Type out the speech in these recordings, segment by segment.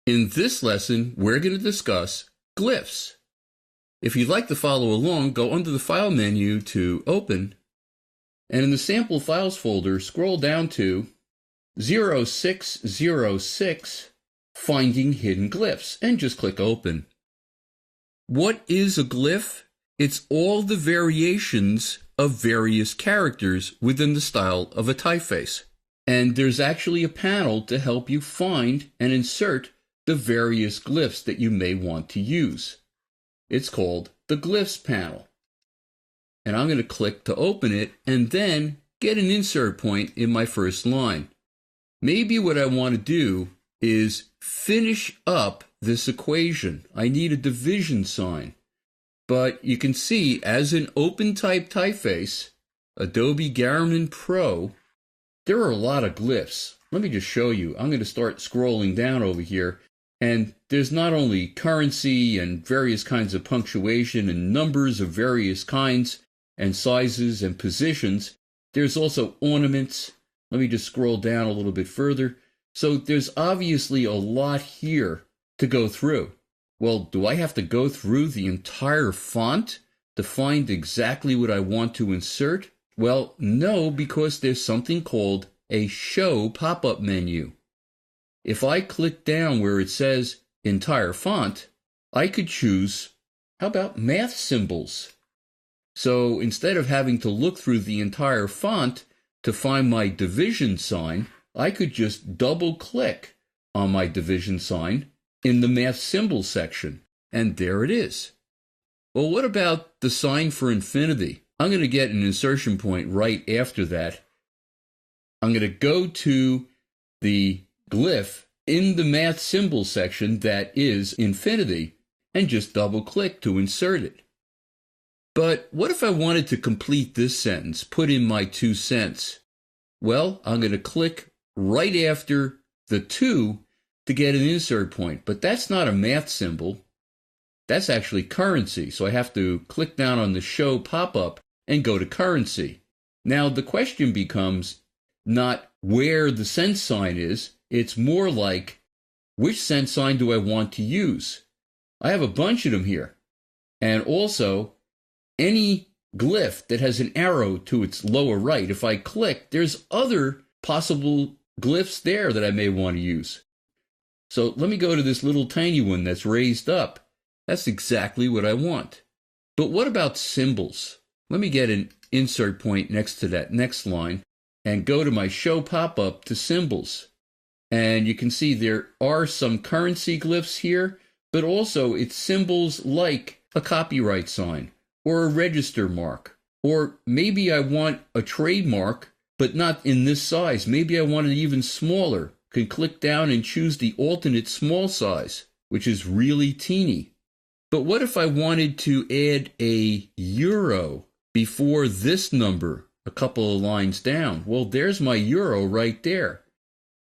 In this lesson, we're going to discuss glyphs. If you'd like to follow along, go under the File menu to Open, and in the Sample Files folder, scroll down to 0606, Finding Hidden Glyphs, and just click Open. What is a glyph? It's all the variations of various characters within the style of a typeface. And there's actually a panel to help you find and insert the various glyphs that you may want to use. It's called the Glyphs panel. And I'm going to click to open it and then get an insert point in my first line. Maybe what I want to do is finish up this equation. I need a division sign. But you can see, as an open type typeface, Adobe Garmin Pro, there are a lot of glyphs. Let me just show you. I'm going to start scrolling down over here. And there's not only currency and various kinds of punctuation and numbers of various kinds and sizes and positions. There's also ornaments. Let me just scroll down a little bit further. So there's obviously a lot here to go through. Well, do I have to go through the entire font to find exactly what I want to insert? Well, no, because there's something called a Show pop-up menu. If I click down where it says Entire Font, I could choose, how about math symbols? So instead of having to look through the entire font to find my division sign, I could just double-click on my division sign in the math symbol section, and there it is. Well, what about the sign for infinity? I'm going to get an insertion point right after that. I'm going to go to the glyph in the math symbol section that is infinity and just double-click to insert it. But what if I wanted to complete this sentence, put in my 2 cents? Well, I'm going to click right after the 2 to get an insert point, but that's not a math symbol. That's actually currency, so I have to click down on the Show pop-up and go to currency. Now, the question becomes not where the cent sign is, it's more like, which cent sign do I want to use? I have a bunch of them here. And also, any glyph that has an arrow to its lower right, if I click, there's other possible glyphs there that I may want to use. So let me go to this little tiny one that's raised up. That's exactly what I want. But what about symbols? Let me get an insert point next to that next line and go to my Show pop-up to symbols. And you can see there are some currency glyphs here, but also it's symbols like a copyright sign or a register mark. Or maybe I want a trademark, but not in this size. Maybe I want it even smaller. Can click down and choose the alternate small size, which is really teeny. But what if I wanted to add a euro before this number, a couple of lines down? Well, there's my euro right there.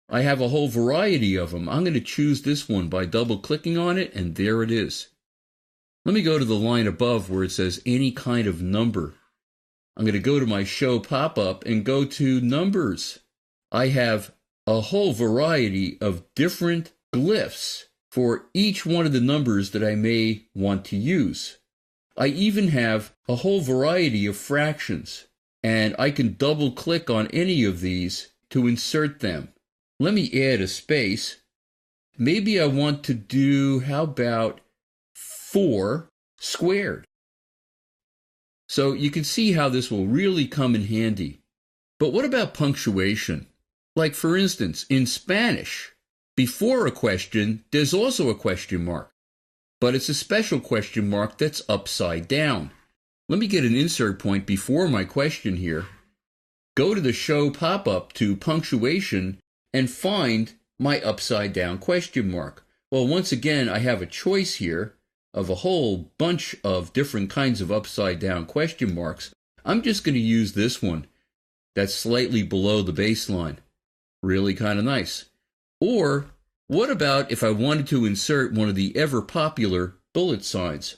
I have a whole variety of them. I'm going to choose this one by double-clicking on it, and there it is. Let me go to the line above where it says any kind of number. I'm going to go to my Show pop-up and go to Numbers. I have a whole variety of different glyphs for each one of the numbers that I may want to use. I even have a whole variety of fractions, and I can double-click on any of these to insert them. Let me add a space. Maybe I want to do, how about 4 squared? So you can see how this will really come in handy. But what about punctuation? Like, for instance, in Spanish, before a question, there's also a question mark. But it's a special question mark that's upside down. Let me get an insert point before my question here. Go to the Show pop-up to punctuation and find my upside down question mark. Well, once again, I have a choice here of a whole bunch of different kinds of upside down question marks. I'm just going to use this one that's slightly below the baseline. Really kind of nice. Or what about if I wanted to insert one of the ever popular bullet signs?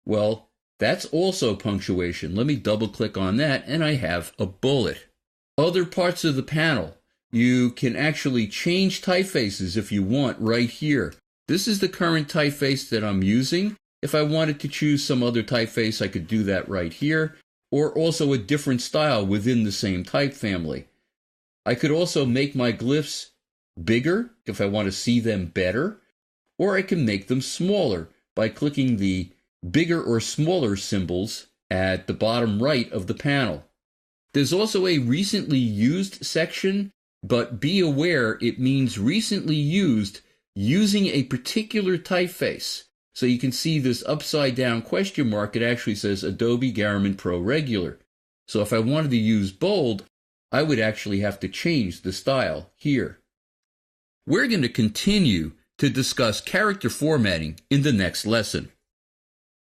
Well, that's also punctuation. Let me double click on that and I have a bullet. Other parts of the panel. You can actually change typefaces if you want right here. This is the current typeface that I'm using. If I wanted to choose some other typeface, I could do that right here, or also a different style within the same type family. I could also make my glyphs bigger if I want to see them better, or I can make them smaller by clicking the bigger or smaller symbols at the bottom right of the panel. There's also a recently used section, but be aware it means recently used using a particular typeface. So you can see this upside down question mark, it actually says Adobe Garmin Pro Regular. So if I wanted to use bold, I would actually have to change the style here. We're going to continue to discuss character formatting in the next lesson.